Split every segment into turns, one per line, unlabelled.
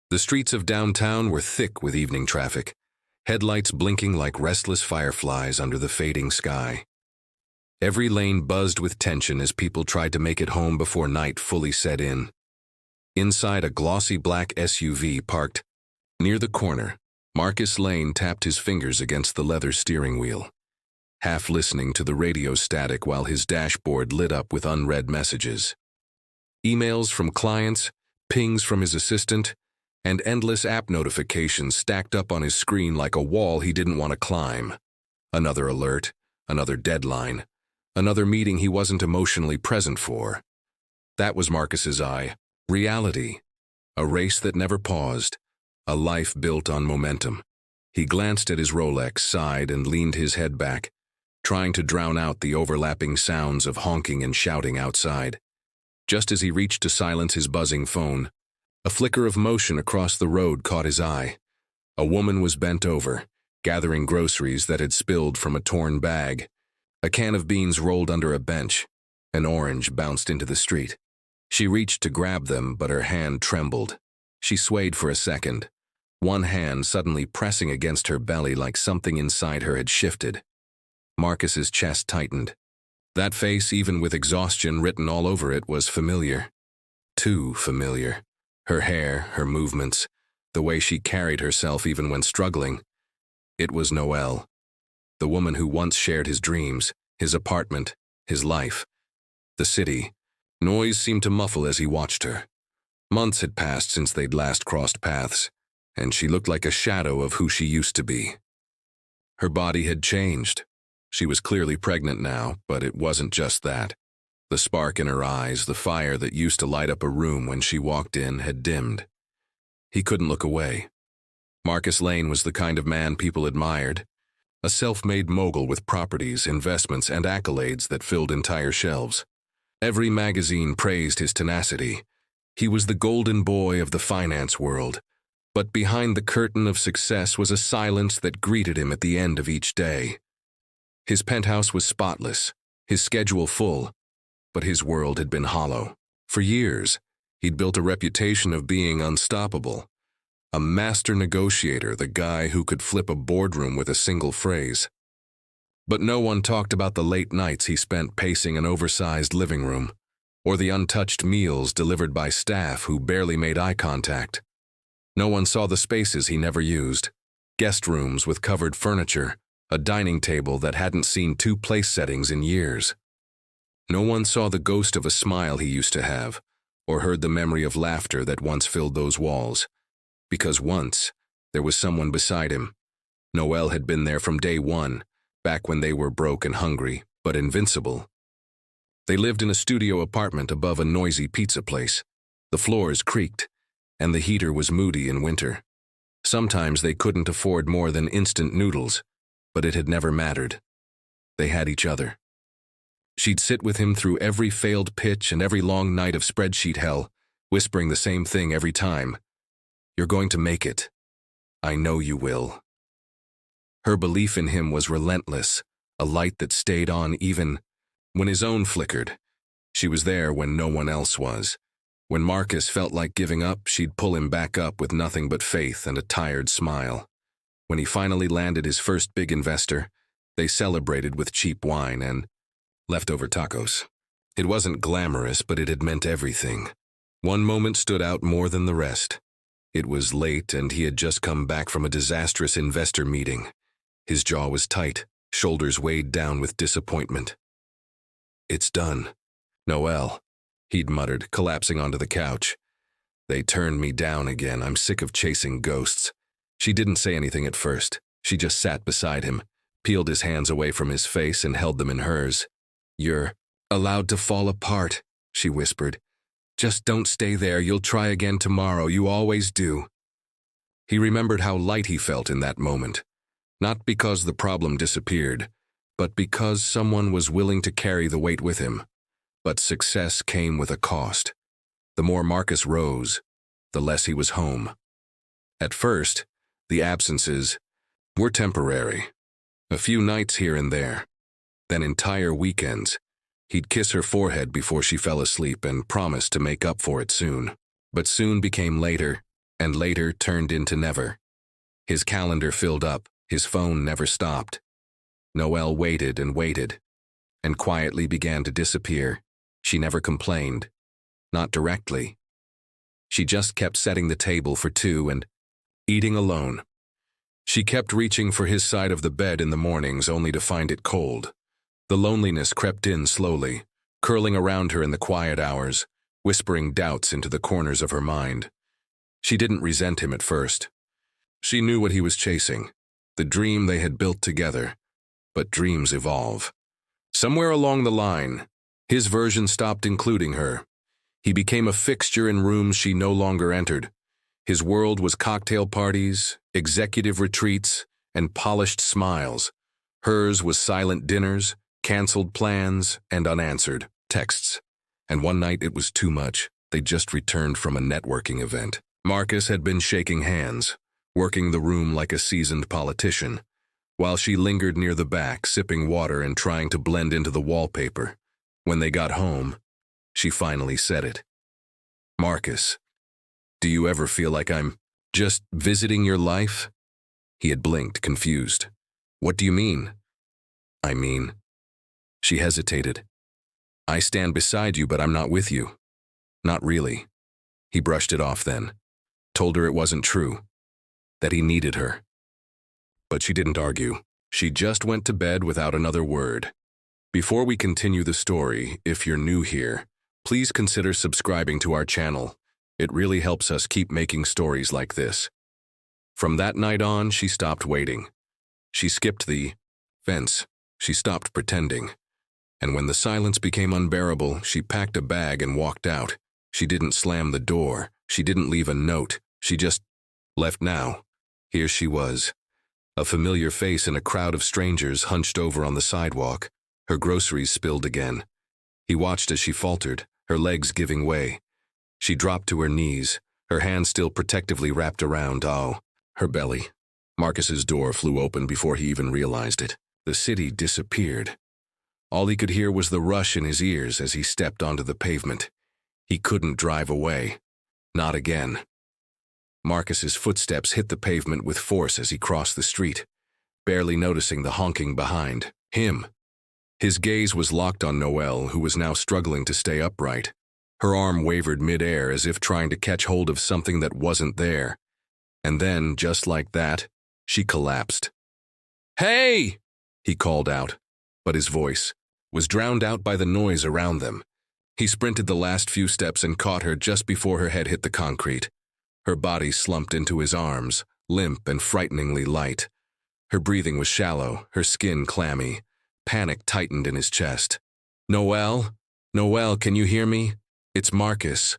The streets of downtown were thick with evening traffic, headlights blinking like restless fireflies under the fading sky. Every lane buzzed with tension as people tried to make it home before night fully set in. Inside a glossy black SUV parked near the corner, Marcus Lane tapped his fingers against the leather steering wheel, half listening to the radio static while his dashboard lit up with unread messages. Emails from clients, pings from his assistant, and endless app notifications stacked up on his screen like a wall he didn't want to climb. Another alert, another deadline, another meeting he wasn't emotionally present for. That was Marcus's reality, a race that never paused, a life built on momentum. He glanced at his Rolex, sighed, and leaned his head back, trying to drown out the overlapping sounds of honking and shouting outside. Just as he reached to silence his buzzing phone, a flicker of motion across the road caught his eye. A woman was bent over, gathering groceries that had spilled from a torn bag. A can of beans rolled under a bench. An orange bounced into the street. She reached to grab them, but her hand trembled. She swayed for a second, one hand suddenly pressing against her belly like something inside her had shifted. Marcus's chest tightened. That face, even with exhaustion written all over it, was familiar. Too familiar. Her hair, her movements, the way she carried herself even when struggling. It was Noelle, the woman who once shared his dreams, his apartment, his life. The city. Noise seemed to muffle as he watched her. Months had passed since they'd last crossed paths, and she looked like a shadow of who she used to be. Her body had changed. She was clearly pregnant now, but it wasn't just that. The spark in her eyes, the fire that used to light up a room when she walked in, had dimmed. He couldn't look away. Marcus Lane was the kind of man people admired, a self-made mogul with properties, investments, and accolades that filled entire shelves. Every magazine praised his tenacity. He was the golden boy of the finance world, but behind the curtain of success was a silence that greeted him at the end of each day. His penthouse was spotless, his schedule full, but his world had been hollow. For years, he'd built a reputation of being unstoppable, a master negotiator, the guy who could flip a boardroom with a single phrase. But no one talked about the late nights he spent pacing an oversized living room, or the untouched meals delivered by staff who barely made eye contact. No one saw the spaces he never used, guest rooms with covered furniture, a dining table that hadn't seen two place settings in years. No one saw the ghost of a smile he used to have, or heard the memory of laughter that once filled those walls. Because once, there was someone beside him. Noelle had been there from day one, back when they were broke and hungry, but invincible. They lived in a studio apartment above a noisy pizza place. The floors creaked, and the heater was moody in winter. Sometimes they couldn't afford more than instant noodles, but it had never mattered. They had each other. She'd sit with him through every failed pitch and every long night of spreadsheet hell, whispering the same thing every time. "You're going to make it. I know you will." Her belief in him was relentless, a light that stayed on even when his own flickered. She was there when no one else was. When Marcus felt like giving up, she'd pull him back up with nothing but faith and a tired smile. When he finally landed his first big investor, they celebrated with cheap wine and leftover tacos. It wasn't glamorous, but it had meant everything. One moment stood out more than the rest. It was late, and he had just come back from a disastrous investor meeting. His jaw was tight, shoulders weighed down with disappointment. "It's done. Noelle," he'd muttered, collapsing onto the couch. "They turned me down again. I'm sick of chasing ghosts." She didn't say anything at first. She just sat beside him, peeled his hands away from his face and held them in hers. "You're allowed to fall apart," she whispered. "Just don't stay there. You'll try again tomorrow. You always do." He remembered how light he felt in that moment. Not because the problem disappeared, but because someone was willing to carry the weight with him. But success came with a cost. The more Marcus rose, the less he was home. At first, the absences were temporary. A few nights here and there. Then entire weekends. He'd kiss her forehead before she fell asleep and promise to make up for it soon. But soon became later, and later turned into never. His calendar filled up, his phone never stopped. Noelle waited and quietly began to disappear. She never complained. Not directly. She just kept setting the table for two and eating alone. She kept reaching for his side of the bed in the mornings only to find it cold. The loneliness crept in slowly, curling around her in the quiet hours, whispering doubts into the corners of her mind. She didn't resent him at first. She knew what he was chasing, the dream they had built together. But dreams evolve. Somewhere along the line, his version stopped including her. He became a fixture in rooms she no longer entered. His world was cocktail parties, executive retreats, and polished smiles. Hers was silent dinners, canceled plans, and unanswered texts. And one night it was too much. They just returned from a networking event. Marcus had been shaking hands, working the room like a seasoned politician, while she lingered near the back, sipping water and trying to blend into the wallpaper. When they got home, she finally said it. "Marcus, do you ever feel like I'm just visiting your life?" He had blinked, confused. "What do you mean?" "I mean..." She hesitated. "I stand beside you, but I'm not with you." "Not really." He brushed it off then, told her it wasn't true, that he needed her. But she didn't argue. She just went to bed without another word. Before we continue the story, if you're new here, please consider subscribing to our channel. It really helps us keep making stories like this. From that night on, she stopped waiting. She skipped the fence. She stopped pretending. And when the silence became unbearable, she packed a bag and walked out. She didn't slam the door. She didn't leave a note. She just left. Now, here she was, a familiar face in a crowd of strangers hunched over on the sidewalk, her groceries spilled again. He watched as she faltered, her legs giving way. She dropped to her knees, her hand still protectively wrapped around, her belly. Marcus's door flew open before he even realized it. The city disappeared. All he could hear was the rush in his ears as he stepped onto the pavement. He couldn't drive away. Not again. Marcus's footsteps hit the pavement with force as he crossed the street, barely noticing the honking behind him. His gaze was locked on Noelle, who was now struggling to stay upright. Her arm wavered mid-air as if trying to catch hold of something that wasn't there. And then, just like that, she collapsed. "Hey!" he called out, but his voice was drowned out by the noise around them. He sprinted the last few steps and caught her just before her head hit the concrete. Her body slumped into his arms, limp and frighteningly light. Her breathing was shallow, her skin clammy. Panic tightened in his chest. "Noelle? Noelle, can you hear me? It's Marcus."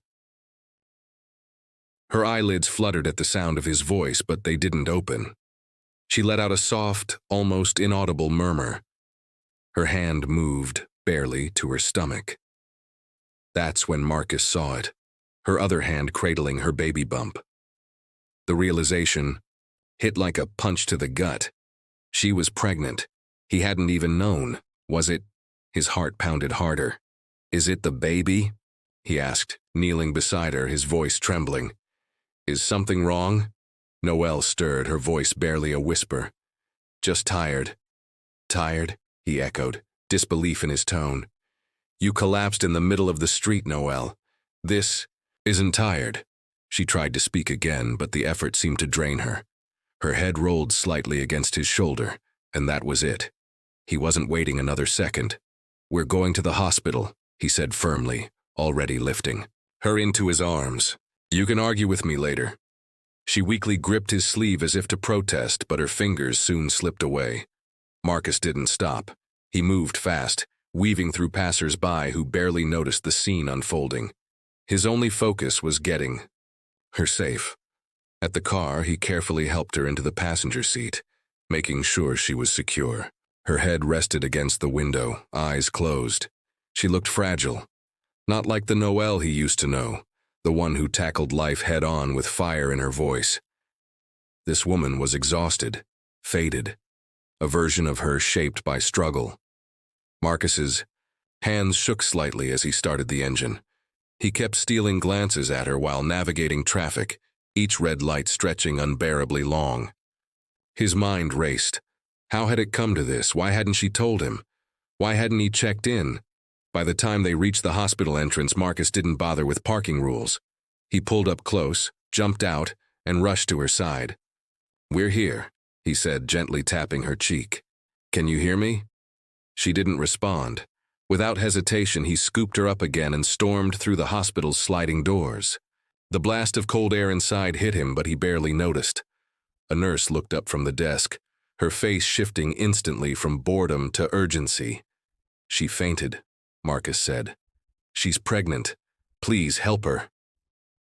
Her eyelids fluttered at the sound of his voice, but they didn't open. She let out a soft, almost inaudible murmur. Her hand moved, barely, to her stomach. That's when Marcus saw it, her other hand cradling her baby bump. The realization hit like a punch to the gut. She was pregnant. He hadn't even known. Was it? His heart pounded harder. "Is it the baby?" he asked, kneeling beside her, his voice trembling. "Is something wrong?" Noelle stirred, her voice barely a whisper. "Just tired." "Tired?" he echoed, disbelief in his tone. "You collapsed in the middle of the street, Noelle. This isn't tired." She tried to speak again, but the effort seemed to drain her. Her head rolled slightly against his shoulder, and that was it. He wasn't waiting another second. "We're going to the hospital," he said firmly, already lifting her into his arms. "You can argue with me later." She weakly gripped his sleeve as if to protest, but her fingers soon slipped away. Marcus didn't stop. He moved fast, weaving through passers-by who barely noticed the scene unfolding. His only focus was getting her safe. At the car, he carefully helped her into the passenger seat, making sure she was secure. Her head rested against the window, eyes closed. She looked fragile, not like the Noelle he used to know, the one who tackled life head-on with fire in her voice. This woman was exhausted, faded, a version of her shaped by struggle. Marcus's hands shook slightly as he started the engine. He kept stealing glances at her while navigating traffic, each red light stretching unbearably long. His mind raced. How had it come to this? Why hadn't she told him? Why hadn't he checked in? By the time they reached the hospital entrance, Marcus didn't bother with parking rules. He pulled up close, jumped out, and rushed to her side. "We're here," he said, gently tapping her cheek. "Can you hear me?" She didn't respond. Without hesitation, he scooped her up again and stormed through the hospital's sliding doors. The blast of cold air inside hit him, but he barely noticed. A nurse looked up from the desk, her face shifting instantly from boredom to urgency. "She fainted," Marcus said. "She's pregnant. Please help her."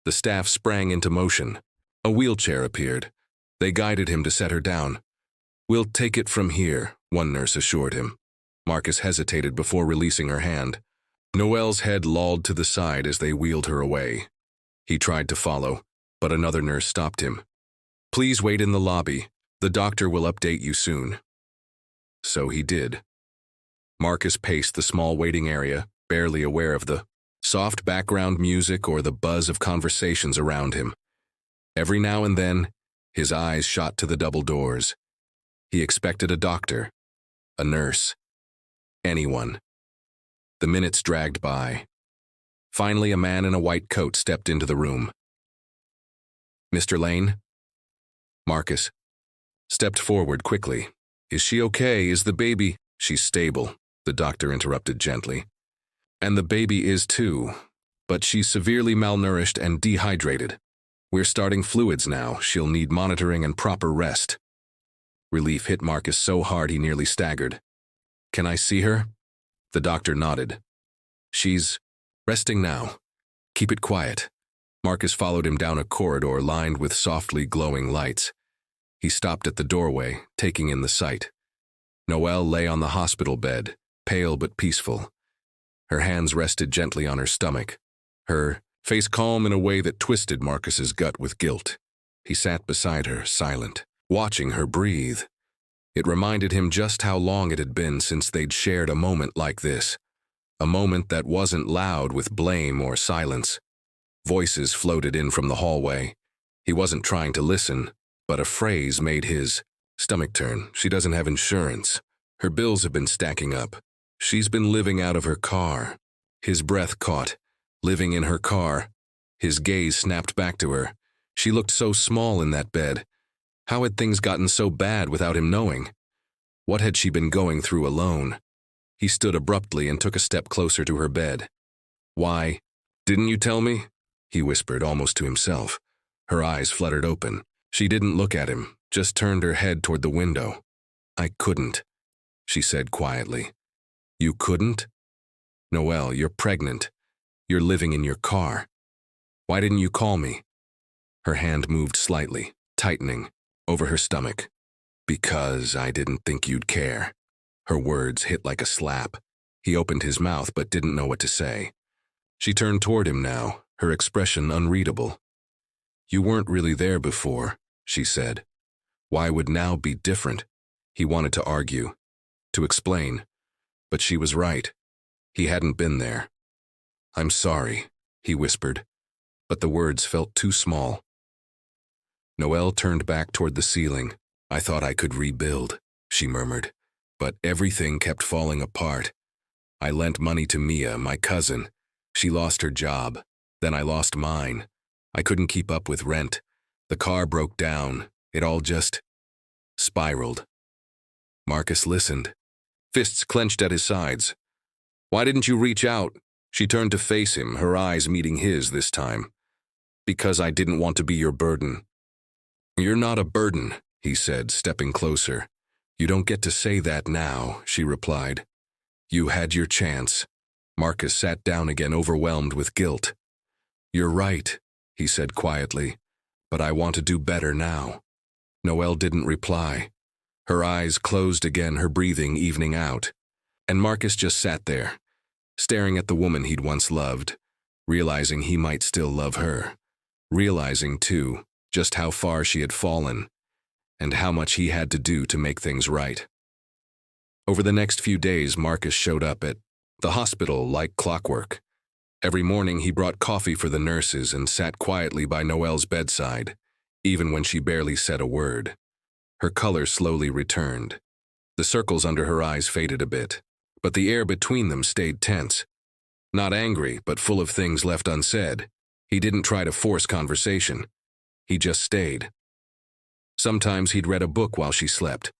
The staff sprang into motion. A wheelchair appeared. They guided him to set her down. "We'll take it from here," one nurse assured him. Marcus hesitated before releasing her hand. Noelle's head lolled to the side as they wheeled her away. He tried to follow, but another nurse stopped him. "Please wait in the lobby. The doctor will update you soon." So he did. Marcus paced the small waiting area, barely aware of the soft background music or the buzz of conversations around him. Every now and then, his eyes shot to the double doors. He expected a doctor, a nurse, anyone. The minutes dragged by. Finally, a man in a white coat stepped into the room. "Mr. Lane?" Marcus stepped forward quickly. "Is she okay? Is the baby—" "She's stable," the doctor interrupted gently. "And the baby is too, but she's severely malnourished and dehydrated. We're starting fluids now. She'll need monitoring and proper rest." Relief hit Marcus so hard he nearly staggered. "Can I see her?" The doctor nodded. "She's resting now. Keep it quiet." Marcus followed him down a corridor lined with softly glowing lights. He stopped at the doorway, taking in the sight. Noelle lay on the hospital bed, pale but peaceful. Her hands rested gently on her stomach, her face calm in a way that twisted Marcus's gut with guilt. He sat beside her, silent, watching her breathe. It reminded him just how long it had been since they'd shared a moment like this. A moment that wasn't loud with blame or silence. Voices floated in from the hallway. He wasn't trying to listen, but a phrase made his stomach turn. "She doesn't have insurance. Her bills have been stacking up. She's been living out of her car." His breath caught. Living in her car. His gaze snapped back to her. She looked so small in that bed. How had things gotten so bad without him knowing? What had she been going through alone? He stood abruptly and took a step closer to her bed. "Why, didn't you tell me?" he whispered, almost to himself. Her eyes fluttered open. She didn't look at him, just turned her head toward the window. "I couldn't," she said quietly. "You couldn't? Noelle, you're pregnant. You're living in your car. Why didn't you call me?" Her hand moved slightly, tightening, over her stomach. "Because I didn't think you'd care." Her words hit like a slap. He opened his mouth but didn't know what to say. She turned toward him now, her expression unreadable. "You weren't really there before," she said. Why would now be different? He wanted to argue, to explain, but she was right. He hadn't been there. "I'm sorry," he whispered, but the words felt too small. Noelle turned back toward the ceiling. "I thought I could rebuild," she murmured, "but everything kept falling apart. I lent money to Mia, my cousin. She lost her job. Then I lost mine. I couldn't keep up with rent. The car broke down. It all just spiraled." Marcus listened, fists clenched at his sides. "Why didn't you reach out?" She turned to face him, her eyes meeting his this time. "Because I didn't want to be your burden." "You're not a burden," he said, stepping closer. "You don't get to say that now," she replied. "You had your chance." Marcus sat down again, overwhelmed with guilt. "You're right," he said quietly, "but I want to do better now." Noelle didn't reply. Her eyes closed again, her breathing evening out. And Marcus just sat there, staring at the woman he'd once loved, realizing he might still love her. Realizing, too, just how far she had fallen, and how much he had to do to make things right. Over the next few days, Marcus showed up at the hospital like clockwork. Every morning he brought coffee for the nurses and sat quietly by Noelle's bedside, even when she barely said a word. Her color slowly returned. The circles under her eyes faded a bit, but the air between them stayed tense. Not angry, but full of things left unsaid. He didn't try to force conversation. He just stayed. Sometimes he'd read a book while she slept.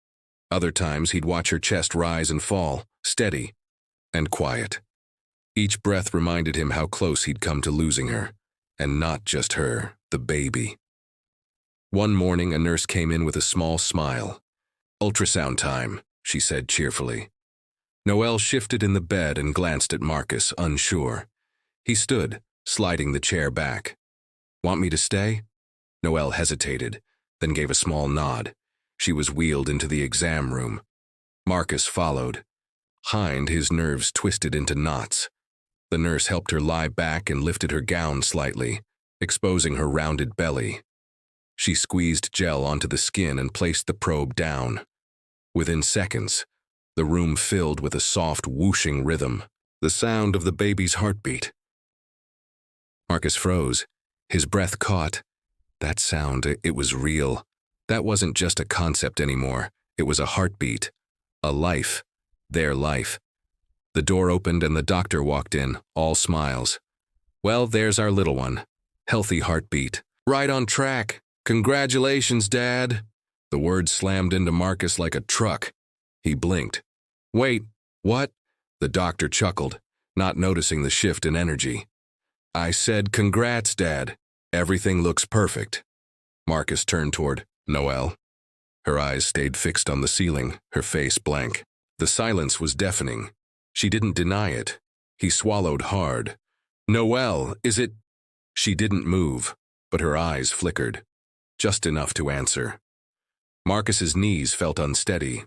Other times he'd watch her chest rise and fall, steady and quiet. Each breath reminded him how close he'd come to losing her, and not just her, the baby. One morning, a nurse came in with a small smile. "Ultrasound time," she said cheerfully. Noelle shifted in the bed and glanced at Marcus, unsure. He stood, sliding the chair back. "Want me to stay?" Noelle hesitated, then gave a small nod. She was wheeled into the exam room. Marcus followed. Behind, his nerves twisted into knots. The nurse helped her lie back and lifted her gown slightly, exposing her rounded belly. She squeezed gel onto the skin and placed the probe down. Within seconds, the room filled with a soft whooshing rhythm, the sound of the baby's heartbeat. Marcus froze. His breath caught. That sound, it was real. That wasn't just a concept anymore. It was a heartbeat. A life. Their life. The door opened and the doctor walked in, all smiles. "Well, there's our little one. Healthy heartbeat. Right on track. Congratulations, Dad." The words slammed into Marcus like a truck. He blinked. "Wait, what?" The doctor chuckled, not noticing the shift in energy. "I said congrats, Dad. Everything looks perfect." Marcus turned toward Noelle. Her eyes stayed fixed on the ceiling, her face blank. The silence was deafening. She didn't deny it. He swallowed hard. "Noelle, is it—" She didn't move, but her eyes flickered, just enough to answer. Marcus's knees felt unsteady.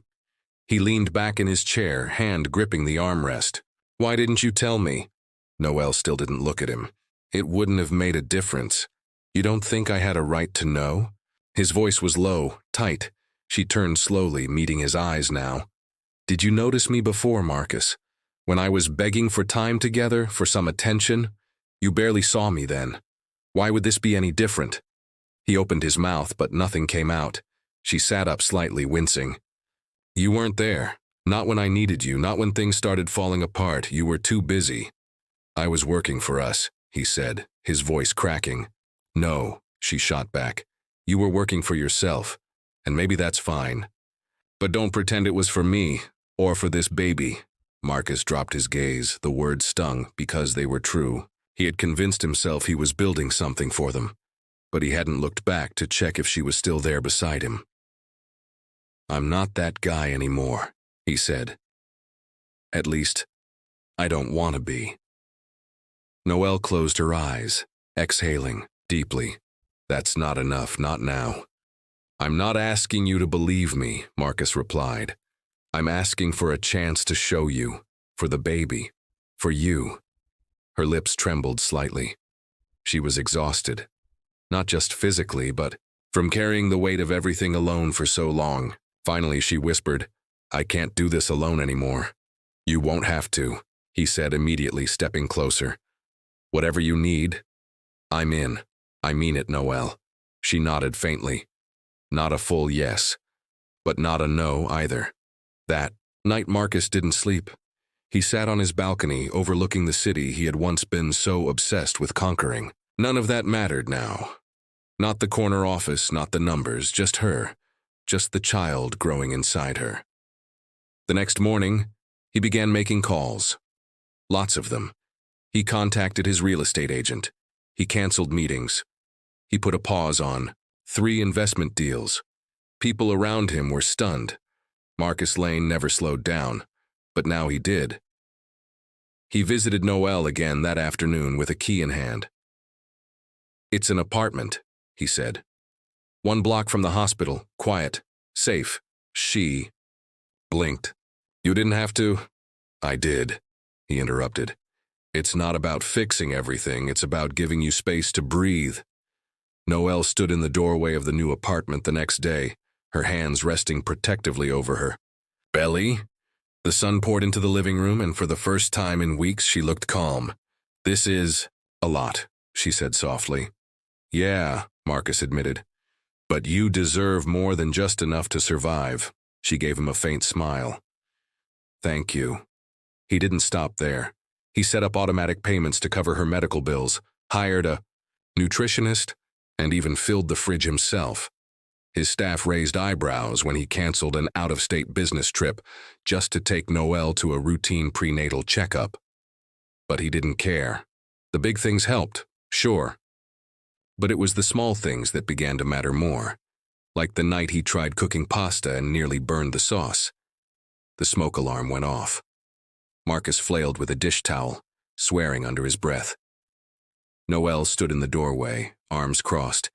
He leaned back in his chair, hand gripping the armrest. "Why didn't you tell me?" Noelle still didn't look at him. "It wouldn't have made a difference. You don't think I had a right to know?" His voice was low, tight. She turned slowly, meeting his eyes now. "Did you notice me before, Marcus? When I was begging for time together, for some attention? You barely saw me then. Why would this be any different?" He opened his mouth, but nothing came out. She sat up slightly, wincing. "You weren't there. Not when I needed you, not when things started falling apart. You were too busy." "I was working for us," he said, his voice cracking. "No," she shot back. "You were working for yourself, and maybe that's fine. But don't pretend it was for me, or for this baby." Marcus dropped his gaze. The words stung because they were true. He had convinced himself he was building something for them, but he hadn't looked back to check if she was still there beside him. "I'm not that guy anymore," he said. "At least, I don't want to be." Noelle closed her eyes, exhaling deeply. "That's not enough, not now." "I'm not asking you to believe me," Marcus replied. "I'm asking for a chance to show you, for the baby, for you." Her lips trembled slightly. She was exhausted, not just physically, but from carrying the weight of everything alone for so long. Finally, she whispered, "I can't do this alone anymore." "You won't have to," he said, immediately stepping closer. "Whatever you need, I'm in. I mean it, Noelle." She nodded faintly. Not a full yes, but not a no either. That night Marcus didn't sleep. He sat on his balcony overlooking the city he had once been so obsessed with conquering. None of that mattered now. Not the corner office, not the numbers, just her. Just the child growing inside her. The next morning, he began making calls. Lots of them. He contacted his real estate agent. He canceled meetings. He put a pause on 3 investment deals. People around him were stunned. Marcus Lane never slowed down, but now he did. He visited Noelle again that afternoon with a key in hand. "It's an apartment," he said. "1 block from the hospital, quiet, safe." She blinked. "You didn't have to?" "I did," he interrupted. "It's not about fixing everything, it's about giving you space to breathe." Noelle stood in the doorway of the new apartment the next day, her hands resting protectively over her belly. The sun poured into the living room, and for the first time in weeks she looked calm. This is a lot, she said softly. Yeah, Marcus admitted. But you deserve more than just enough to survive. She gave him a faint smile. Thank you. He didn't stop there. He set up automatic payments to cover her medical bills, hired a nutritionist, and even filled the fridge himself. His staff raised eyebrows when he canceled an out-of-state business trip just to take Noelle to a routine prenatal checkup. But he didn't care. The big things helped, sure. But it was the small things that began to matter more, like the night he tried cooking pasta and nearly burned the sauce. The smoke alarm went off. Marcus flailed with a dish towel, swearing under his breath. Noelle stood in the doorway, arms crossed,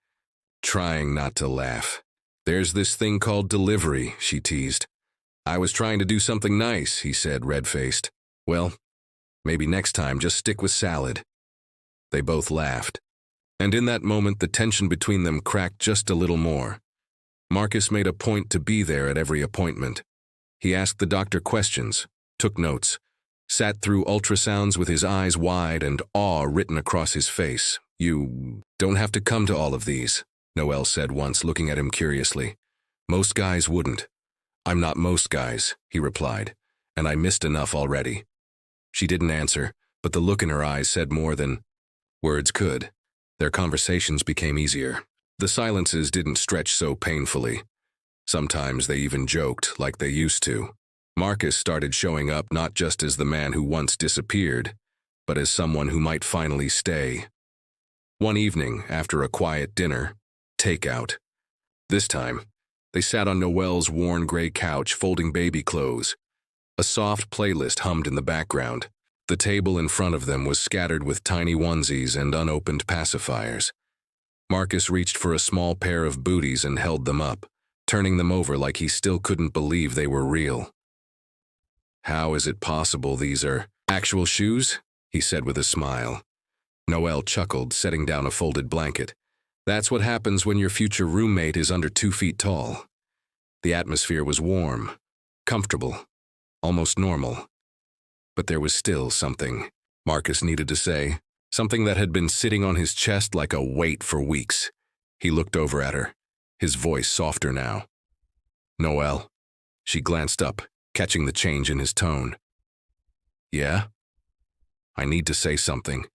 trying not to laugh. There's this thing called delivery, she teased. I was trying to do something nice, he said, red-faced. Well, maybe next time just stick with salad. They both laughed. And in that moment, the tension between them cracked just a little more. Marcus made a point to be there at every appointment. He asked the doctor questions, took notes, sat through ultrasounds with his eyes wide and awe written across his face. You don't have to come to all of these, Noelle said once, looking at him curiously. Most guys wouldn't. I'm not most guys, he replied, and I missed enough already. She didn't answer, but the look in her eyes said more than words could. Their conversations became easier. The silences didn't stretch so painfully. Sometimes they even joked like they used to. Marcus started showing up not just as the man who once disappeared, but as someone who might finally stay. One evening, after a quiet dinner, takeout. This time, they sat on Noelle's worn gray couch folding baby clothes. A soft playlist hummed in the background. The table in front of them was scattered with tiny onesies and unopened pacifiers. Marcus reached for a small pair of booties and held them up, turning them over like he still couldn't believe they were real. How is it possible these are actual shoes? He said with a smile. Noelle chuckled, setting down a folded blanket. That's what happens when your future roommate is under 2 feet tall. The atmosphere was warm, comfortable, almost normal. But there was still something Marcus needed to say, something that had been sitting on his chest like a weight for weeks. He looked over at her, his voice softer now. Noelle. She glanced up, catching the change in his tone. Yeah? I need to say something,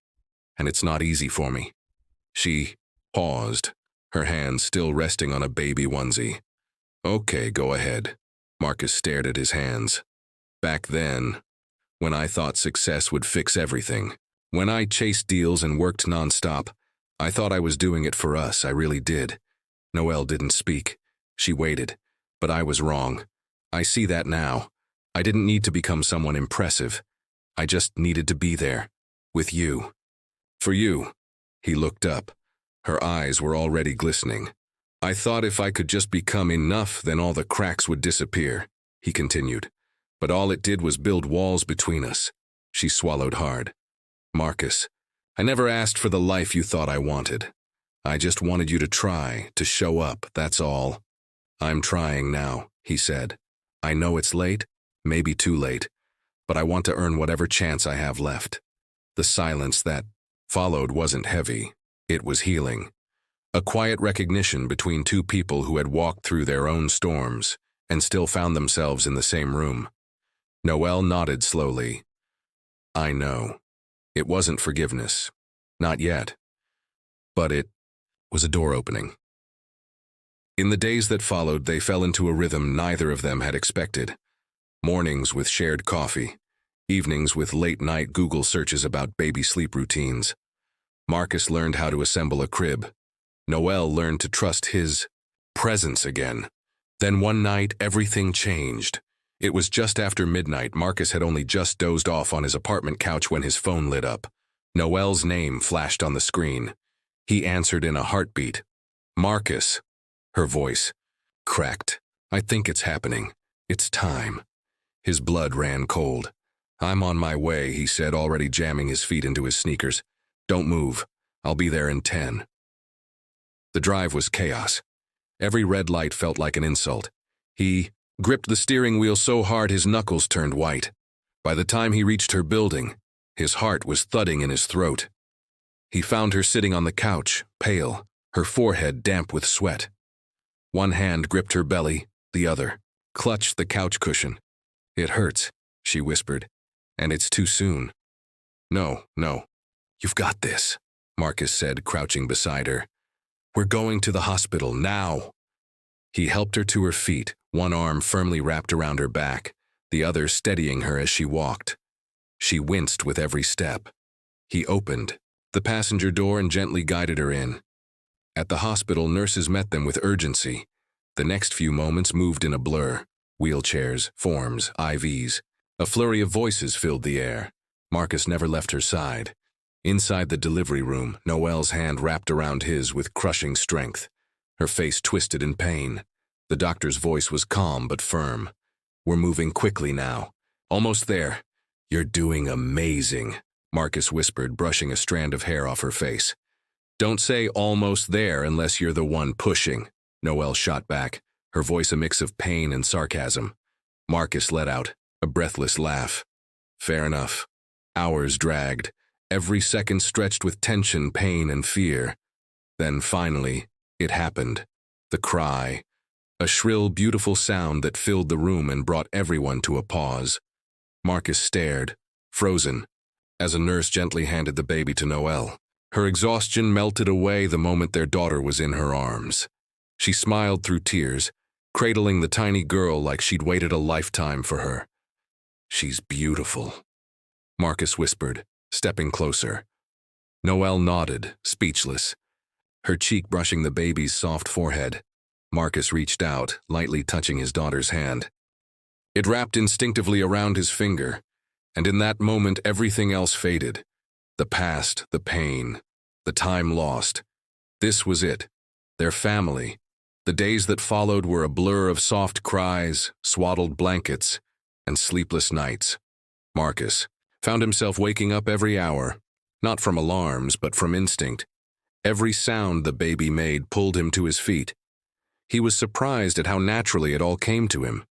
and it's not easy for me. She paused, her hands still resting on a baby onesie. Okay, go ahead. Marcus stared at his hands. Back then, when I thought success would fix everything, when I chased deals and worked nonstop, I thought I was doing it for us, I really did. Noelle didn't speak. She waited, but I was wrong. I see that now. I didn't need to become someone impressive. I just needed to be there, with you. For you. He looked up. Her eyes were already glistening. I thought if I could just become enough, then all the cracks would disappear, he continued. But all it did was build walls between us. She swallowed hard. Marcus, I never asked for the life you thought I wanted. I just wanted you to try, to show up, that's all. I'm trying now, he said. I know it's late, maybe too late, but I want to earn whatever chance I have left. The silence that followed wasn't heavy. It was healing. A quiet recognition between two people who had walked through their own storms and still found themselves in the same room. Noelle nodded slowly. I know. It wasn't forgiveness. Not yet. But it was a door opening. In the days that followed, they fell into a rhythm neither of them had expected. Mornings with shared coffee. Evenings with late-night Google searches about baby sleep routines. Marcus learned how to assemble a crib. Noelle learned to trust his presence again. Then one night, everything changed. It was just after midnight. Marcus had only just dozed off on his apartment couch when his phone lit up. Noelle's name flashed on the screen. He answered in a heartbeat. Marcus. Her voice cracked. I think it's happening. It's time. His blood ran cold. I'm on my way, he said, already jamming his feet into his sneakers. Don't move. I'll be there in 10. The drive was chaos. Every red light felt like an insult. He gripped the steering wheel so hard his knuckles turned white. By the time he reached her building, His heart was thudding in his throat. He found her sitting on the couch, pale, her forehead damp with sweat. One hand gripped her belly, the other clutched the couch cushion. "It hurts," she whispered, "and it's too soon." "No, no, you've got this," Marcus said, crouching beside her. "We're going to the hospital now." He helped her to her feet, one arm firmly wrapped around her back, the other steadying her as she walked. She winced with every step. He opened the passenger door and gently guided her in. At the hospital, nurses met them with urgency. The next few moments moved in a blur. Wheelchairs, forms, IVs. A flurry of voices filled the air. Marcus never left her side. Inside the delivery room, Noelle's hand wrapped around his with crushing strength. Her face twisted in pain. The doctor's voice was calm but firm. "We're moving quickly now. Almost there." "You're doing amazing," Marcus whispered, brushing a strand of hair off her face. "Don't say almost there unless you're the one pushing," Noelle shot back, her voice a mix of pain and sarcasm. Marcus let out a breathless laugh. Fair enough. Hours dragged, every second stretched with tension, pain, and fear. Then finally, it happened. The cry. A shrill, beautiful sound that filled the room and brought everyone to a pause. Marcus stared, frozen, as a nurse gently handed the baby to Noelle. Her exhaustion melted away the moment their daughter was in her arms. She smiled through tears, cradling the tiny girl like she'd waited a lifetime for her. "She's beautiful," Marcus whispered, stepping closer. Noelle nodded, speechless, her cheek brushing the baby's soft forehead. Marcus reached out, lightly touching his daughter's hand. It wrapped instinctively around his finger, and in that moment everything else faded. The past, the pain, the time lost. This was it, their family. The days that followed were a blur of soft cries, swaddled blankets, and sleepless nights. Marcus found himself waking up every hour, not from alarms, but from instinct. Every sound the baby made pulled him to his feet. He was surprised at how naturally it all came to him.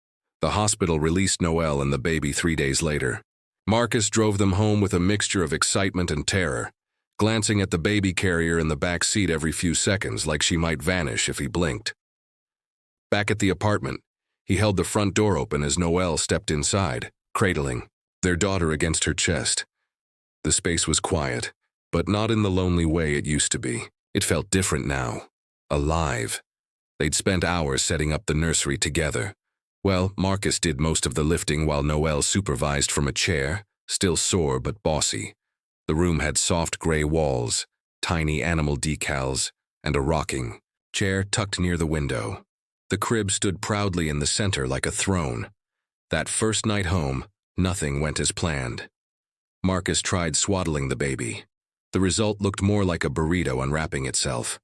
The hospital released Noelle and the baby 3 days later. Marcus drove them home with a mixture of excitement and terror, glancing at the baby carrier in the back seat every few seconds like she might vanish if he blinked. Back at the apartment, he held the front door open as Noelle stepped inside, cradling their daughter against her chest. The space was quiet, but not in the lonely way it used to be. It felt different now, alive. They'd spent hours setting up the nursery together. Well, Marcus did most of the lifting while Noelle supervised from a chair, still sore but bossy. The room had soft gray walls, tiny animal decals, and a rocking chair tucked near the window. The crib stood proudly in the center like a throne. That first night home, nothing went as planned. Marcus tried swaddling the baby. The result looked more like a burrito unwrapping itself.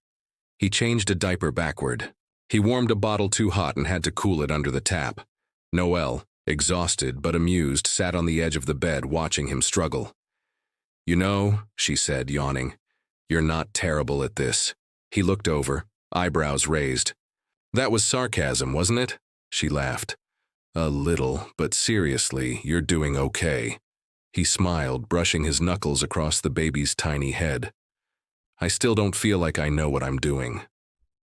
He changed a diaper backward. He warmed a bottle too hot and had to cool it under the tap. Noelle, exhausted but amused, sat on the edge of the bed watching him struggle. "You know," she said, yawning, "you're not terrible at this." He looked over, eyebrows raised. "That was sarcasm, wasn't it?" She laughed. "A little, but seriously, you're doing okay." He smiled, brushing his knuckles across the baby's tiny head. "I still don't feel like I know what I'm doing."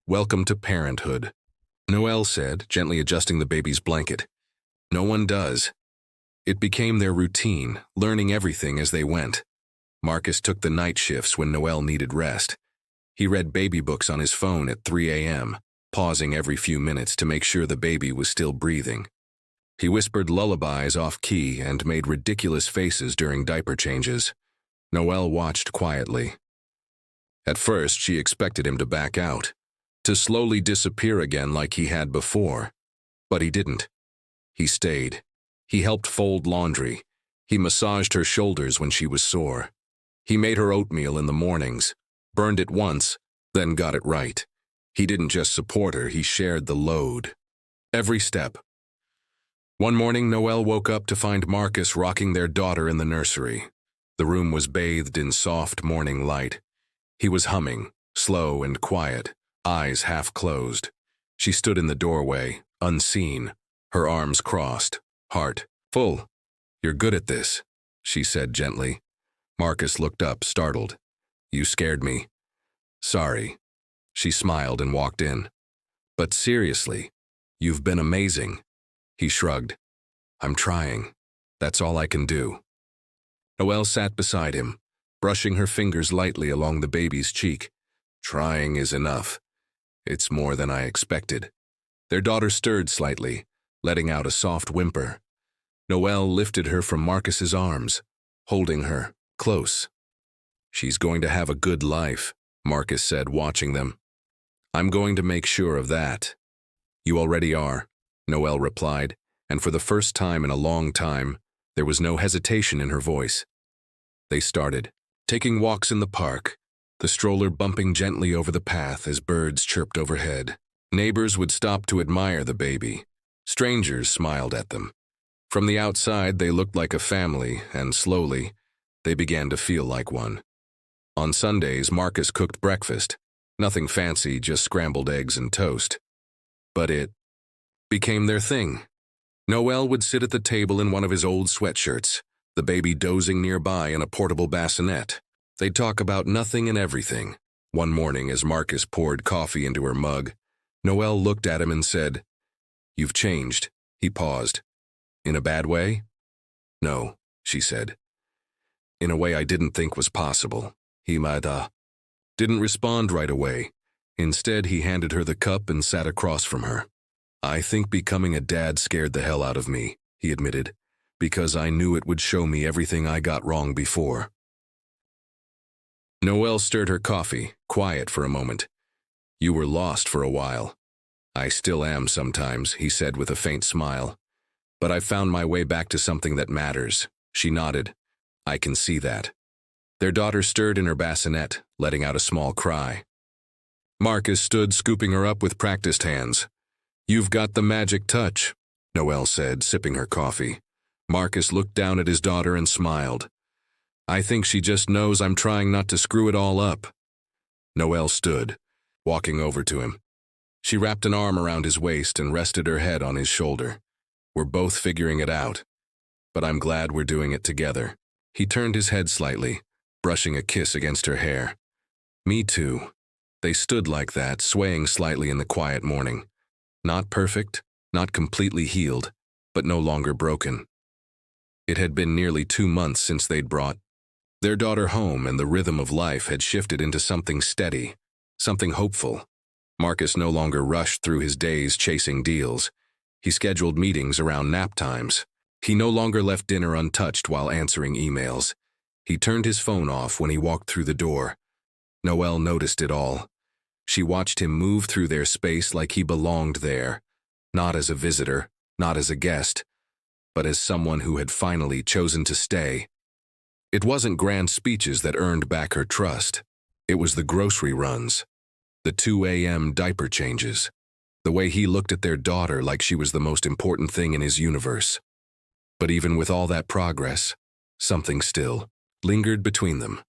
"Welcome to parenthood," Noelle said, gently adjusting the baby's blanket. "No one does." It became their routine, learning everything as they went. Marcus took the night shifts when Noelle needed rest. He read baby books on his phone at 3 a.m., pausing every few minutes to make sure the baby was still breathing. He whispered lullabies off-key and made ridiculous faces during diaper changes. Noelle watched quietly. At first, she expected him to back out, to slowly disappear again like he had before. But he didn't. He stayed. He helped fold laundry. He massaged her shoulders when she was sore. He made her oatmeal in the mornings, burned it once, then got it right. He didn't just support her, he shared the load. Every step. One morning, Noelle woke up to find Marcus rocking their daughter in the nursery. The room was bathed in soft morning light. He was humming, slow and quiet, eyes half closed. She stood in the doorway, unseen, her arms crossed, heart full. "You're good at this," she said gently. Marcus looked up, startled. You scared me. Sorry. She smiled and walked in. But seriously, you've been amazing. He shrugged. I'm trying. That's all I can do. Noelle sat beside him, brushing her fingers lightly along the baby's cheek. Trying is enough. It's more than I expected. Their daughter stirred slightly, letting out a soft whimper. Noelle lifted her from Marcus's arms, holding her close. She's going to have a good life, Marcus said, watching them. I'm going to make sure of that. You already are, Noelle replied, and for the first time in a long time, there was no hesitation in her voice. They started, taking walks in the park, the stroller bumping gently over the path as birds chirped overhead. Neighbors would stop to admire the baby. Strangers smiled at them. From the outside, they looked like a family, and slowly, they began to feel like one. On Sundays, Marcus cooked breakfast. Nothing fancy, just scrambled eggs and toast. But it became their thing. Noelle would sit at the table in one of his old sweatshirts, the baby dozing nearby in a portable bassinet. They'd talk about nothing and everything. One morning, as Marcus poured coffee into her mug, Noelle looked at him and said, You've changed. He paused. In a bad way? No, she said. In a way I didn't think was possible. He didn't respond right away. Instead, he handed her the cup and sat across from her. I think becoming a dad scared the hell out of me, he admitted, because I knew it would show me everything I got wrong before. Noelle stirred her coffee, quiet for a moment. You were lost for a while. I still am sometimes, he said with a faint smile. But I've found my way back to something that matters. She nodded. I can see that. Their daughter stirred in her bassinet, letting out a small cry. Marcus stood scooping her up with practiced hands. You've got the magic touch, Noelle said, sipping her coffee. Marcus looked down at his daughter and smiled. I think she just knows I'm trying not to screw it all up. Noelle stood, walking over to him. She wrapped an arm around his waist and rested her head on his shoulder. We're both figuring it out, but I'm glad we're doing it together. He turned his head slightly, brushing a kiss against her hair. Me too. They stood like that, swaying slightly in the quiet morning. Not perfect, not completely healed, but no longer broken. It had been nearly 2 months since they'd brought their daughter home, and the rhythm of life had shifted into something steady, something hopeful. Marcus no longer rushed through his days chasing deals. He scheduled meetings around nap times. He no longer left dinner untouched while answering emails. He turned his phone off when he walked through the door. Noelle noticed it all. She watched him move through their space like he belonged there, not as a visitor, not as a guest, but as someone who had finally chosen to stay. It wasn't grand speeches that earned back her trust. It was the grocery runs, the 2 a.m. diaper changes, the way he looked at their daughter like she was the most important thing in his universe. But even with all that progress, something still lingered between them,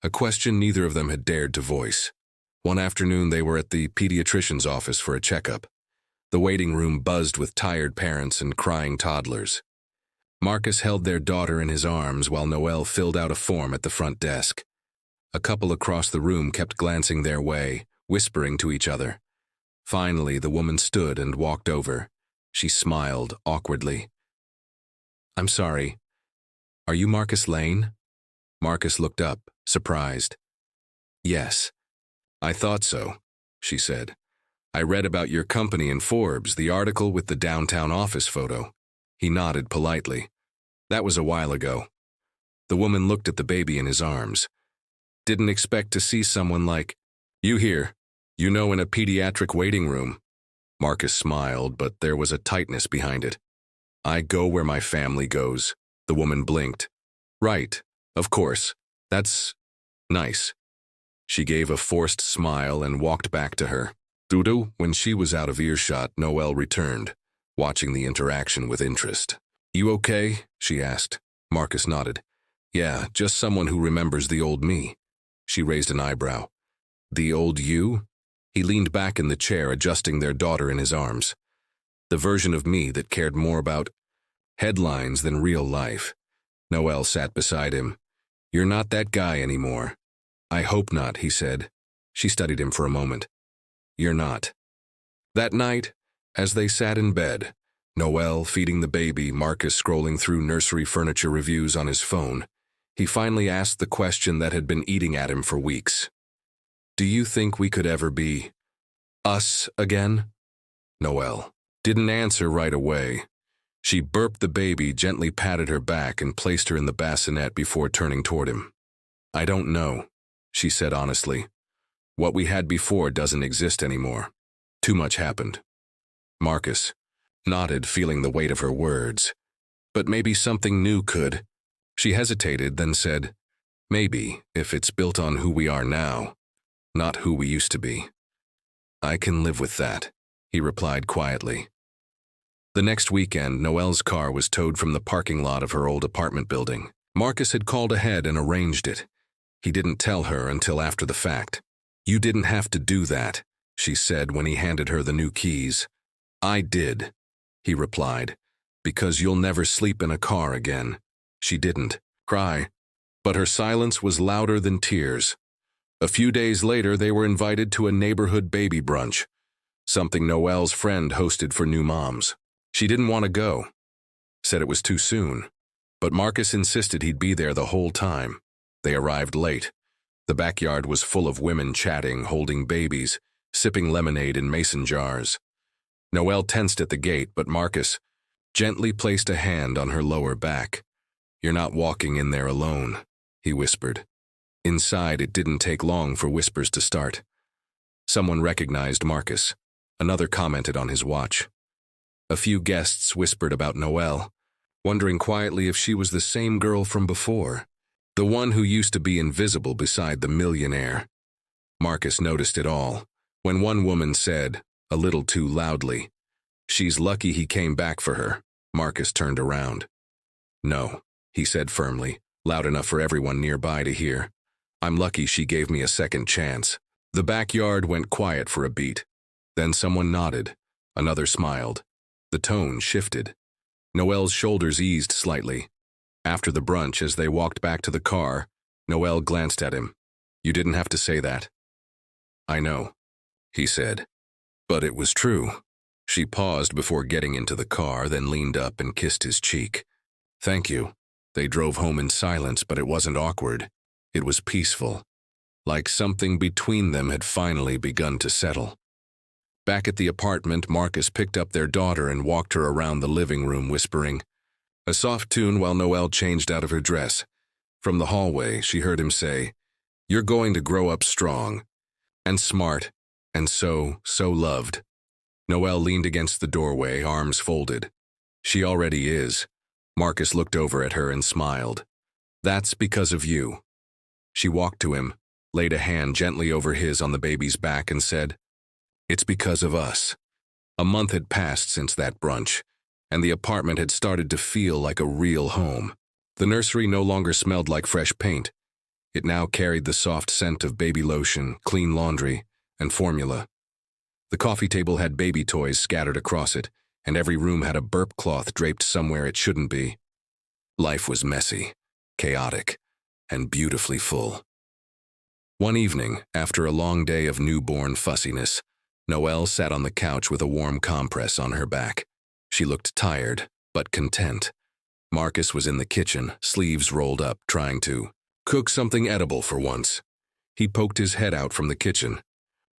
a question neither of them had dared to voice. One afternoon they were at the pediatrician's office for a checkup. The waiting room buzzed with tired parents and crying toddlers. Marcus held their daughter in his arms while Noelle filled out a form at the front desk. A couple across the room kept glancing their way, whispering to each other. Finally, the woman stood and walked over. She smiled awkwardly. I'm sorry. Are you Marcus Lane? Marcus looked up, surprised. Yes. I thought so, she said. I read about your company in Forbes, the article with the downtown office photo. He nodded politely. That was a while ago. The woman looked at the baby in his arms. Didn't expect to see someone like you here, in a pediatric waiting room. Marcus smiled, but there was a tightness behind it. I go where my family goes. The woman blinked. Right, of course. That's nice. She gave a forced smile and walked back to her. When she was out of earshot, Noelle returned, watching the interaction with interest. You okay? She asked. Marcus nodded. Yeah, just someone who remembers the old me. She raised an eyebrow. The old you? He leaned back in the chair, adjusting their daughter in his arms. The version of me that cared more about headlines than real life. Noelle sat beside him. You're not that guy anymore. I hope not, he said. She studied him for a moment. You're not. That night, as they sat in bed, Noelle feeding the baby, Marcus scrolling through nursery furniture reviews on his phone, he finally asked the question that had been eating at him for weeks. Do you think we could ever be us again? Noelle didn't answer right away. She burped the baby, gently patted her back, and placed her in the bassinet before turning toward him. I don't know, she said honestly. What we had before doesn't exist anymore. Too much happened. Marcus nodded, feeling the weight of her words. But maybe something new could. She hesitated, then said, maybe, if it's built on who we are now, not who we used to be. I can live with that, he replied quietly. The next weekend, Noelle's car was towed from the parking lot of her old apartment building. Marcus had called ahead and arranged it. He didn't tell her until after the fact. You didn't have to do that, she said when he handed her the new keys. I did, he replied, because you'll never sleep in a car again. She didn't cry, but her silence was louder than tears. A few days later, they were invited to a neighborhood baby brunch, something Noelle's friend hosted for new moms. She didn't want to go, said it was too soon, but Marcus insisted he'd be there the whole time. They arrived late. The backyard was full of women chatting, holding babies, sipping lemonade in mason jars. Noelle tensed at the gate, but Marcus gently placed a hand on her lower back. You're not walking in there alone, he whispered. Inside, it didn't take long for whispers to start. Someone recognized Marcus. Another commented on his watch. A few guests whispered about Noelle, wondering quietly if she was the same girl from before, the one who used to be invisible beside the millionaire. Marcus noticed it all, when one woman said, a little too loudly, she's lucky he came back for her. Marcus turned around. No, he said firmly, loud enough for everyone nearby to hear. I'm lucky she gave me a second chance. The backyard went quiet for a beat. Then someone nodded. Another smiled. The tone shifted. Noelle's shoulders eased slightly. After the brunch, as they walked back to the car, Noelle glanced at him. You didn't have to say that. I know, he said. But it was true. She paused before getting into the car, then leaned up and kissed his cheek. Thank you. They drove home in silence, but it wasn't awkward. It was peaceful, like something between them had finally begun to settle. Back at the apartment, Marcus picked up their daughter and walked her around the living room, whispering a soft tune while Noelle changed out of her dress. From the hallway, she heard him say, You're going to grow up strong and smart and so loved. Noelle leaned against the doorway, arms folded. She already is. Marcus looked over at her and smiled. That's because of you. She walked to him, laid a hand gently over his on the baby's back and said, It's because of us. A month had passed since that brunch, and the apartment had started to feel like a real home. The nursery no longer smelled like fresh paint. It now carried the soft scent of baby lotion, clean laundry, and formula. The coffee table had baby toys scattered across it, and every room had a burp cloth draped somewhere it shouldn't be. Life was messy, chaotic, and beautifully full. One evening, after a long day of newborn fussiness, Noelle sat on the couch with a warm compress on her back. She looked tired, but content. Marcus was in the kitchen, sleeves rolled up, trying to cook something edible for once. He poked his head out from the kitchen.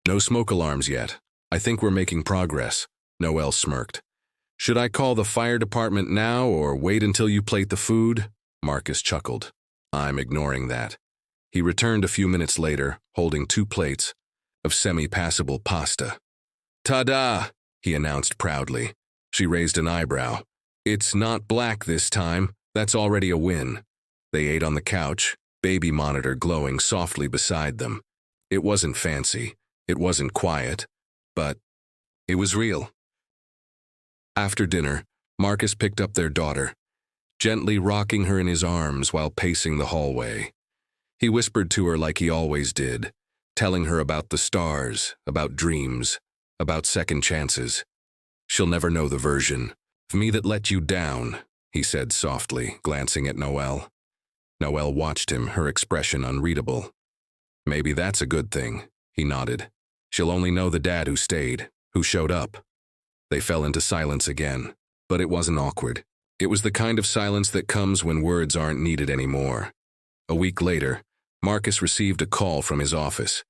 No smoke alarms yet. I think we're making progress, Noelle smirked. Should I call the fire department now or wait until you plate the food? Marcus chuckled. I'm ignoring that. He returned a few minutes later, holding 2 plates of semi-passable pasta. Ta-da, he announced proudly. She raised an eyebrow. It's not black this time. That's already a win. They ate on the couch, baby monitor glowing softly beside them. It wasn't fancy. It wasn't quiet. But it was real. After dinner, Marcus picked up their daughter, gently rocking her in his arms while pacing the hallway. He whispered to her like he always did, telling her about the stars, about dreams, about second chances. She'll never know the version of me that let you down, he said softly, glancing at Noelle. Noelle watched him, her expression unreadable. Maybe that's a good thing, he nodded. She'll only know the dad who stayed, who showed up. They fell into silence again, but it wasn't awkward. It was the kind of silence that comes when words aren't needed anymore. A week later, Marcus received a call from his office.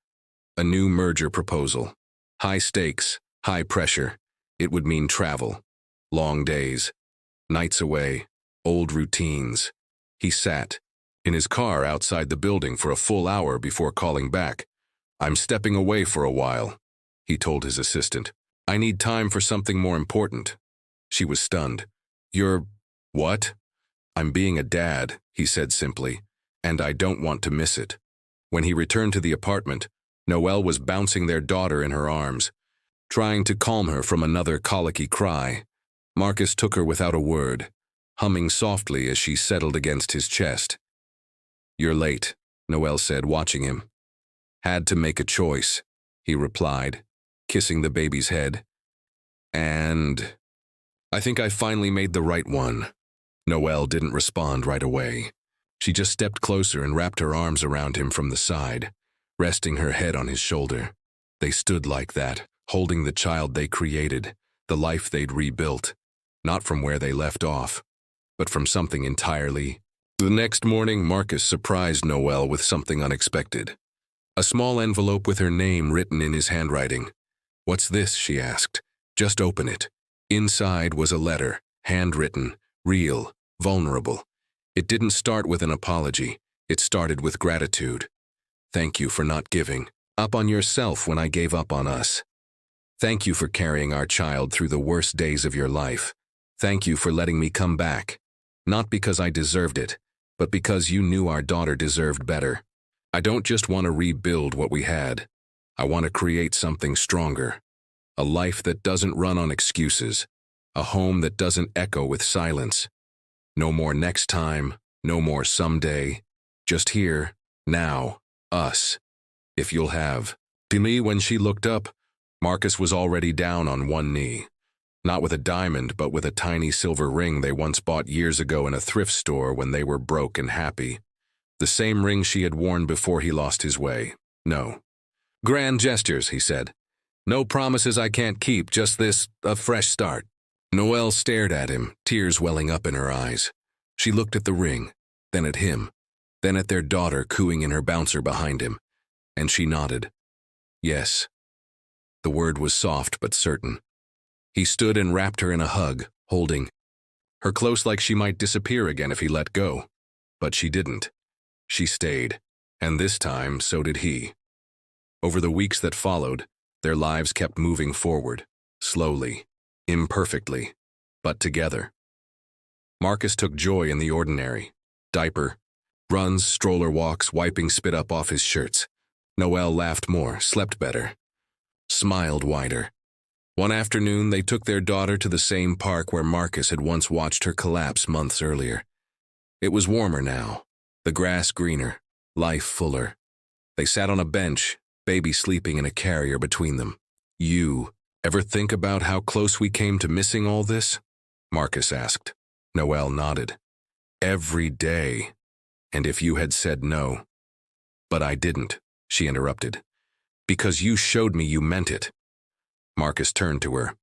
A new merger proposal. High stakes, high pressure. It would mean travel. Long days. Nights away. Old routines. He sat in his car outside the building for a full hour before calling back. "I'm stepping away for a while," he told his assistant. "I need time for something more important." She was stunned. "You're... what?" "I'm being a dad," he said simply, "and I don't want to miss it." When he returned to the apartment, Noelle was bouncing their daughter in her arms, trying to calm her from another colicky cry. Marcus took her without a word, humming softly as she settled against his chest. "You're late," Noelle said, watching him. "Had to make a choice," he replied, kissing the baby's head. "And I think I finally made the right one." Noelle didn't respond right away. She just stepped closer and wrapped her arms around him from the side, resting her head on his shoulder. They stood like that, holding the child they created, the life they'd rebuilt, not from where they left off, but from something entirely. The next morning, Marcus surprised Noelle with something unexpected. A small envelope with her name written in his handwriting. "What's this?" she asked. "Just open it." Inside was a letter, handwritten, real, vulnerable. It didn't start with an apology. It started with gratitude. "Thank you for not giving up on yourself when I gave up on us. Thank you for carrying our child through the worst days of your life. Thank you for letting me come back. Not because I deserved it, but because you knew our daughter deserved better. I don't just want to rebuild what we had. I want to create something stronger. A life that doesn't run on excuses. A home that doesn't echo with silence. No more next time, no more someday. Just here, now, us. If you'll have." To me, when she looked up, Marcus was already down on one knee. Not with a diamond, but with a tiny silver ring they once bought years ago in a thrift store when they were broke and happy. The same ring she had worn before he lost his way. "No grand gestures," he said. "No promises I can't keep, just this, a fresh start." Noelle stared at him, tears welling up in her eyes. She looked at the ring, then at him, then at their daughter cooing in her bouncer behind him, and she nodded. Yes. The word was soft but certain. He stood and wrapped her in a hug, holding her close like she might disappear again if he let go. But she didn't. She stayed, and this time so did he. Over the weeks that followed, their lives kept moving forward, slowly, imperfectly, but together. Marcus took joy in the ordinary. Diaper, runs, stroller walks, wiping spit up off his shirts. Noelle laughed more, slept better, smiled wider. One afternoon, they took their daughter to the same park where Marcus had once watched her collapse months earlier. It was warmer now, the grass greener, life fuller. They sat on a bench, baby sleeping in a carrier between them. "You ever think about how close we came to missing all this?" Marcus asked. Noelle nodded. "Every day. And if you had said no." "But I didn't," she interrupted. "Because you showed me you meant it." Marcus turned to her.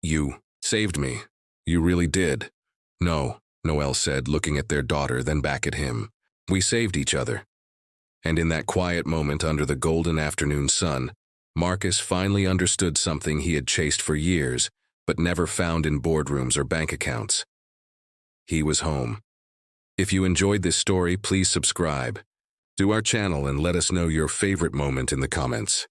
"You saved me. You really did." "No," Noelle said, looking at their daughter, then back at him. "We saved each other." And in that quiet moment under the golden afternoon sun, Marcus finally understood something he had chased for years, but never found in boardrooms or bank accounts. He was home. If you enjoyed this story, please subscribe to our channel and let us know your favorite moment in the comments.